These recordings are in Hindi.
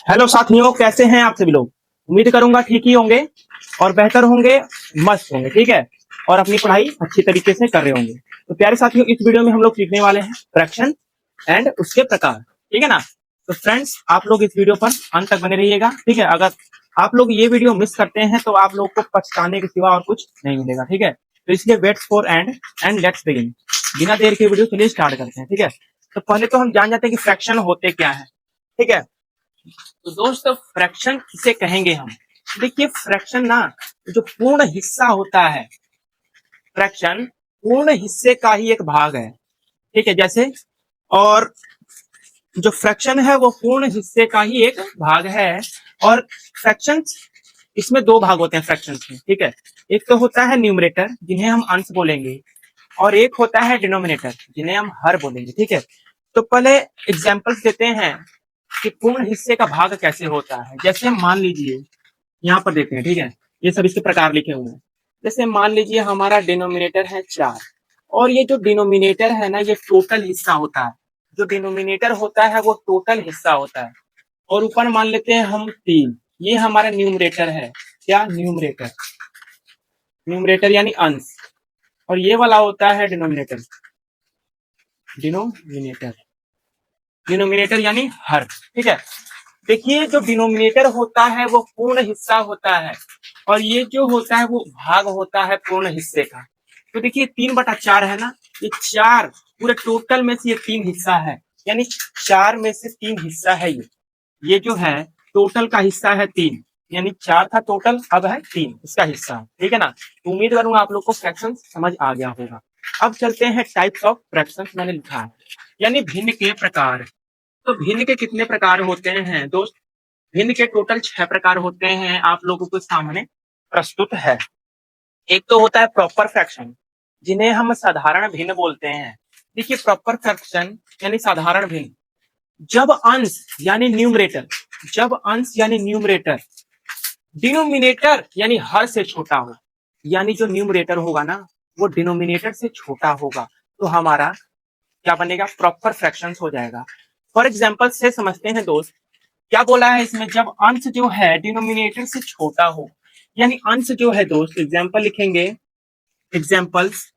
हेलो साथियों, कैसे हैं आप सभी लोग। उम्मीद करूंगा ठीक ही होंगे और बेहतर होंगे, मस्त होंगे, ठीक है। और अपनी पढ़ाई अच्छी तरीके से कर रहे होंगे। तो प्यारे साथियों, इस वीडियो में हम लोग सीखने वाले हैं फ्रैक्शन एंड उसके प्रकार, ठीक है ना। तो फ्रेंड्स, आप लोग इस वीडियो पर अंत तक बने रहिएगा, ठीक है। अगर आप लोग ये वीडियो मिस करते हैं तो आप लोग को पछताने के सिवा और कुछ नहीं मिलेगा, ठीक है। तो इसलिए waits for and let's begin. बिना देर के वीडियो चलिए स्टार्ट करते हैं, ठीक है। तो पहले तो हम जान जाते हैं कि फ्रैक्शन होते क्या है, ठीक है। तो दोस्तों, फ्रैक्शन किसे कहेंगे हम। देखिए, फ्रैक्शन ना जो पूर्ण हिस्सा होता है, फ्रैक्शन पूर्ण हिस्से का ही एक भाग है, ठीक है। जैसे, और जो फ्रैक्शन है वो पूर्ण हिस्से का ही एक भाग है। और फ्रैक्शन, इसमें दो भाग होते हैं फ्रैक्शन में, ठीक है। एक तो होता है न्यूमरेटर, जिन्हें हम अंश बोलेंगे, और एक होता है डिनोमिनेटर, जिन्हें हम हर बोलेंगे, ठीक है। तो पहले एग्जांपल्स देते हैं कि पूर्ण हिस्से का भाग कैसे होता है। जैसे मान लीजिए, यहाँ पर देते हैं, ठीक है। ये सब इसके प्रकार लिखे हुए हैं। जैसे मान लीजिए हमारा डिनोमिनेटर है 4, और ये जो डिनोमिनेटर है ना, ये टोटल हिस्सा होता है। जो डिनोमिनेटर होता है वो टोटल हिस्सा होता है। और ऊपर मान लेते हैं हम 3, ये हमारा न्यूमरेटर है। क्या? न्यूमरेटर। न्यूमरेटर यानी अंश। और ये वाला होता है डिनोमिनेटर। डिनोमिनेटर, डिनोमिनेटर यानी हर, ठीक है। देखिए, जो डिनोमिनेटर होता है वो पूर्ण हिस्सा होता है, और ये जो होता है वो भाग होता है पूर्ण हिस्से का। तो देखिए, 3/4 है ना, ये 4 पूरे टोटल में से ये 3 हिस्सा है, यानी 4 में से 3 हिस्सा है ये जो है टोटल का हिस्सा है 3, यानी 4 था टोटल, अब है 3 इसका हिस्सा, ठीक है ना। तो उम्मीद करूंगा आप लोग को फ्रैक्शन समझ आ गया होगा। अब चलते हैं टाइप्स ऑफ फ्रैक्शन, मैंने लिखा है यानी भिन्न के प्रकार। तो भिन्न के कितने प्रकार होते हैं दोस्त? भिन्न के टोटल 6 प्रकार होते हैं, आप लोगों के सामने प्रस्तुत है। एक तो होता है प्रॉपर फ्रैक्शन, जिन्हें हम साधारण भिन्न बोलते हैं। देखिए, प्रॉपर फ्रैक्शन यानी साधारण भिन्न, जब अंश यानी न्यूमरेटर, जब अंश यानी न्यूमरेटर डिनोमिनेटर यानी हर से छोटा हो, यानी जो न्यूमरेटर होगा ना वो डिनोमिनेटर से छोटा होगा, तो हमारा क्या बनेगा? प्रॉपर फ्रैक्शंस हो जाएगा। फॉर एग्जाम्पल से समझते हैं दोस्त, क्या बोला है इसमें? जब अंश जो है डिनोमिनेटर से छोटा हो, यानी अंश जो है दोस्त, एग्जाम्पल लिखेंगे, एग्जाम्पल्स,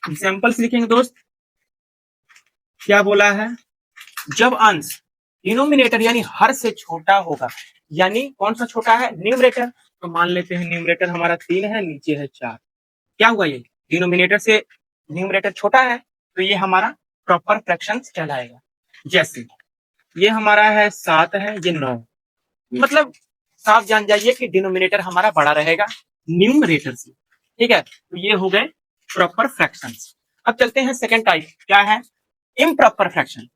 एग्जाम्पल्स लिखेंगे दोस्त। क्या बोला है? जब अंश डिनोमिनेटर यानी हर से छोटा होगा, यानी कौन सा छोटा है? न्यूमरेटर। तो मान लेते हैं न्यूमरेटर हमारा 3 है, नीचे है 4। क्या हुआ? ये डिनोमिनेटर से न्यूमरेटर छोटा है, तो ये हमारा प्रॉपर फ्रैक्शन कहलाएगा। जैसे ये हमारा है 7 है, ये 9, मतलब साफ जान जाइए कि डिनोमिनेटर हमारा बड़ा रहेगा न्यूमरेटर से, ठीक है। तो ये हो गए प्रॉपर फ्रैक्शंस। अब चलते हैं सेकंड टाइप, क्या है? Improper fraction.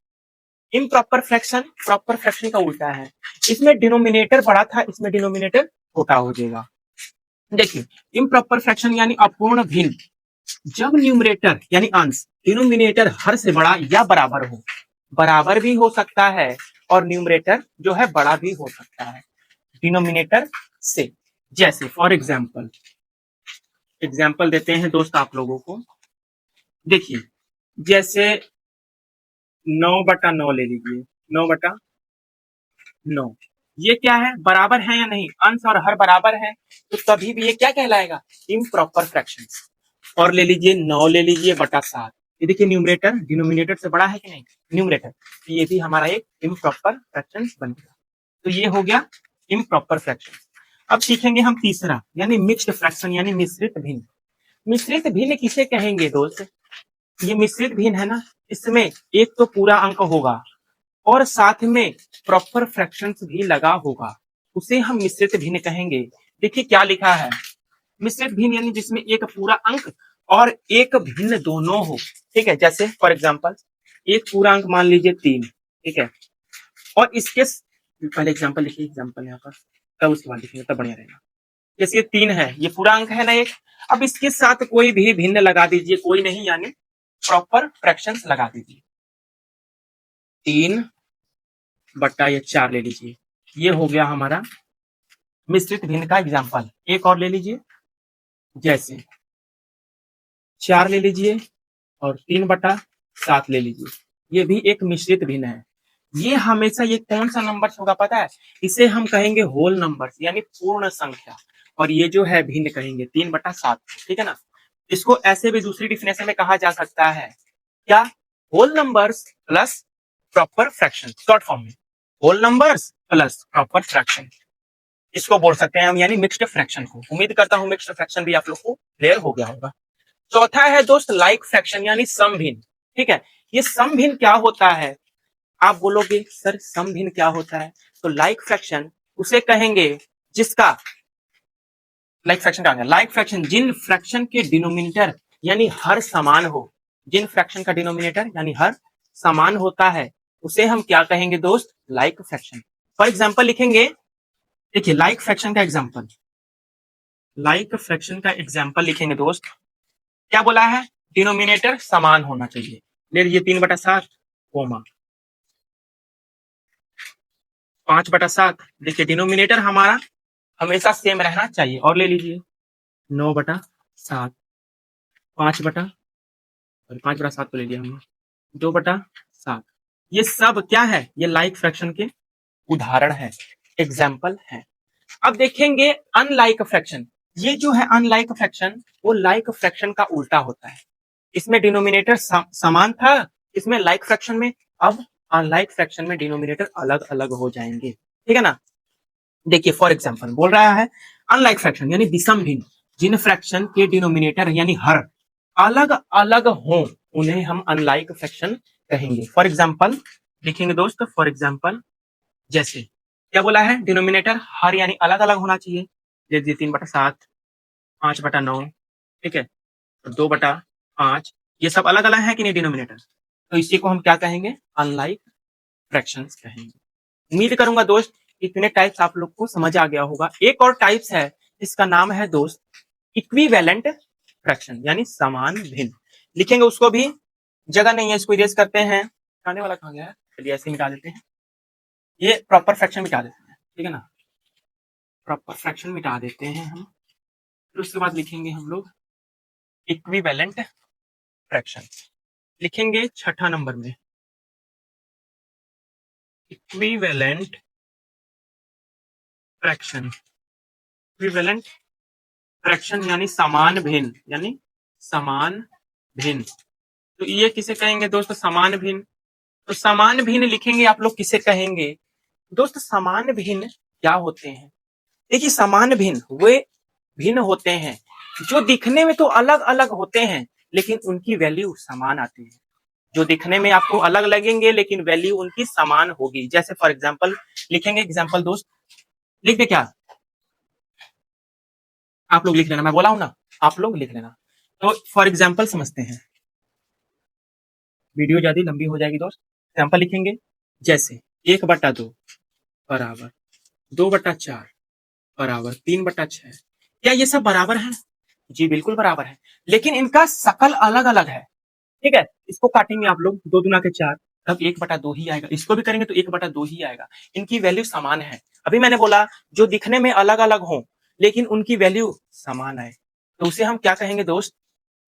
Improper fraction proper fraction का उल्टा है। इसमें डिनोमिनेटर बड़ा था, इसमें डिनोमिनेटर छोटा हो जाएगा। देखिए, इम्प्रॉपर फ्रैक्शन यानी अपूर्ण भिन्न, जब न्यूमरेटर यानी अंश डिनोमिनेटर हर से बड़ा या बराबर हो, बराबर भी हो सकता है, और न्यूमरेटर जो है बड़ा भी हो सकता है डिनोमिनेटर से। जैसे फॉर एग्जाम्पल, एग्जाम्पल देते हैं दोस्त आप लोगों को। देखिए, जैसे 9/9 ले लीजिए, 9/9, ये क्या है? बराबर है या नहीं? अंश और हर बराबर है, तो तभी भी ये क्या कहलाएगा? Improper fraction. और ले लीजिए 9 ले लीजिए बटा 7, ये देखिए न्यूमरेटर डिनोमिनेटर से बड़ा है कि नहीं? न्यूमरेटर, तो ये भी हमारा एक इम्प्रॉपर फ्रैक्शन बनेगा। तो ये हो गया इम्प्रॉपर फ्रैक्शन। अब सीखेंगे हम तीसरा, यानी मिक्स्ड फ्रैक्शन यानी मिश्रित भिन्न। मिश्रित भिन्न किसे कहेंगे दोस्त? ये मिश्रित भिन्न है ना, इसमें एक तो पूरा अंक होगा और साथ में प्रॉपर फ्रैक्शंस भी लगा होगा, उसे हम मिश्रित भिन्न कहेंगे। देखिए क्या लिखा है, मिश्रित भिन्न यानी जिसमें एक पूरा अंक और एक भिन्न दोनों हो, ठीक है। जैसे फॉर एग्जांपल, एक पूरा अंक मान लीजिए 3, ठीक है, और इसके पहले एग्जांपल लिखिए, एग्जांपल यहाँ पर, तब उसके बाद लिखिए, तब बढ़िया रहेगा। जैसे 3 है, ये पूरा अंक है ना एक, अब इसके साथ कोई भी भिन्न लगा दीजिए, कोई नहीं यानी प्रॉपर फ्रैक्शंस लगा दीजिए। 3/4 ले लीजिए, ये हो गया हमारा मिश्रित भिन्न का एग्जांपल। एक और ले लीजिए, जैसे 4 ले लीजिए और 3/7 ले लीजिए, ये भी एक मिश्रित भिन्न है। ये हमेशा ये कौन सा नंबर होगा पता है? इसे हम कहेंगे होल नंबर यानी पूर्ण संख्या, और ये जो है भिन्न कहेंगे 3/7। ठीक है ना? इसको ऐसे भी दूसरी डिफिनेशन में कहा जा सकता है क्या? Whole numbers plus proper fraction, short form में whole numbers plus proper fraction, इसको बोल सकते हैं हम, यानी मिक्स्ड फ्रैक्शन को। उम्मीद करता हूं मिक्स्ड फ्रैक्शन भी आप लोग को क्लियर हो गया होगा। चौथा है दोस्त लाइक फ्रैक्शन यानी सम भिन्न। ठीक है, ये सम भिन्न क्या होता है? आप बोलोगे सर सम भिन्न क्या होता है? तो लाइक फ्रैक्शन उसे कहेंगे जिसका लाइक फ्रैक्शन क्या होगा? लाइक फ्रैक्शन जिन फ्रैक्शन के डिनोमिनेटर यानी हर समान हो, जिन फ्रैक्शन का डिनोमिनेटर यानी हर समान होता है उसे हम क्या कहेंगे दोस्त? Like fraction. फॉर एग्जांपल लिखेंगे, देखिए लाइक फ्रैक्शन का एग्जांपल, लाइक फ्रैक्शन का एग्जांपल लिखेंगे दोस्त। क्या बोला है? डिनोमिनेटर समान होना चाहिए। ले लीजिए 3/7 कोमा 5/7। देखिए डिनोमिनेटर हमारा हमेशा सेम रहना चाहिए। और ले लीजिए 9/7, 5/7 को ले लिया हमने, 2/7। ये सब क्या है? ये लाइक फ्रैक्शन के उदाहरण है, एग्जाम्पल है। अब देखेंगे अनलाइक फ्रैक्शन। ये जो है अनलाइक फ्रैक्शन, वो लाइक फ्रैक्शन का उल्टा होता है। इसमें डिनोमिनेटर समान था, इसमें लाइक फ्रैक्शन में, अब अनलाइक फ्रैक्शन में डिनोमिनेटर अलग अलग हो जाएंगे। ठीक है ना? देखिए फॉर एग्जांपल बोल रहा है अनलाइक फ्रैक्शन यानी विषम भिन्न, जिन फ्रैक्शन के डिनोमिनेटर यानी हर अलग अलग हो उन्हें हम अनलाइक फ्रैक्शन कहेंगे। फॉर एग्जांपल लिखेंगे दोस्त, फॉर एग्जांपल जैसे क्या बोला है? डिनोमिनेटर हर यानी अलग अलग होना चाहिए। जैसे 3/7, 5/9, ठीक है, 2/5, ये सब अलग अलग है कि नहीं डिनोमिनेटर? तो इसी को हम क्या कहेंगे? अनलाइक फ्रैक्शंस कहेंगे। उम्मीद करूंगा दोस्त इतने टाइप्स आप लोग को समझ आ गया होगा। एक और टाइप्स है, इसका नाम है दोस्त इक्विवेलेंट फ्रैक्शन यानी समान भिन्न। लिखेंगे उसको भी, जगह नहीं है, इसको इरेज करते हैं। खाने वाला कहाँ गया है? चलिए ऐसे मिटा देते हैं, ये प्रॉपर फ्रैक्शन मिटा देते हैं। ठीक है ना? प्रॉपर फ्रैक्शन मिटा देते हैं हम, फिर उसके बाद लिखेंगे हम लोग इक्विवेलेंट फ्रैक्शन। लिखेंगे 6ठा नंबर में इक्विवेलेंट फ्रैक्शन। इक्विवेलेंट फ्रैक्शन यानी समान भिन्न, यानी समान भिन्न। तो ये किसे कहेंगे दोस्त? समान भिन्न। तो समान भिन्न लिखेंगे आप लोग किसे कहेंगे दोस्त? समान भिन्न क्या होते हैं? देखिए समान भिन्न वे भिन्न होते हैं जो दिखने में तो अलग अलग होते हैं लेकिन उनकी वैल्यू समान आती है। जो दिखने में आपको अलग लगेंगे लेकिन वैल्यू उनकी समान होगी। जैसे फॉर एग्जांपल लिखेंगे, एग्जांपल दोस्त लिख दे क्या? आप लोग लिख लेना, मैं बोला हूं ना, आप लोग लिख लेना। तो फॉर एग्जांपल समझते हैं, वीडियो ज्यादा लंबी हो जाएगी दोस्त। एग्जांपल लिखेंगे जैसे 1/2 बराबर 2/4 बराबर 3/6। क्या ये सब बराबर है? जी बिल्कुल बराबर है, लेकिन इनका शकल अलग अलग है। ठीक है, इसको काटेंगे आप लोग 2 दूना के 4, तब 1/2 ही आएगा। इसको भी करेंगे तो 1/2 ही आएगा। इनकी वैल्यू समान है। अभी मैंने बोला जो दिखने में अलग अलग हो लेकिन उनकी वैल्यू समान है, तो उसे हम क्या कहेंगे दोस्त?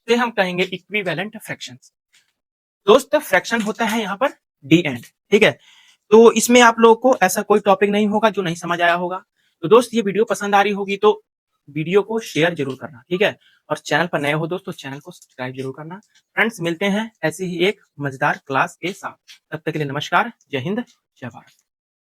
उसे हम कहेंगे इक्विवेलेंट फ्रैक्शन। दोस्त फ्रैक्शन होता है यहाँ पर डी एंड। ठीक है, तो इसमें आप लोगों को ऐसा कोई टॉपिक नहीं होगा जो नहीं समझ आया होगा। तो दोस्त ये वीडियो पसंद आ रही होगी तो वीडियो को शेयर जरूर करना। ठीक है, और चैनल पर नए हो दोस्त तो चैनल को सब्सक्राइब जरूर करना। फ्रेंड्स मिलते हैं ऐसी ही एक मजेदार क्लास के साथ, तब तक के लिए नमस्कार, जय हिंद, जय भारत।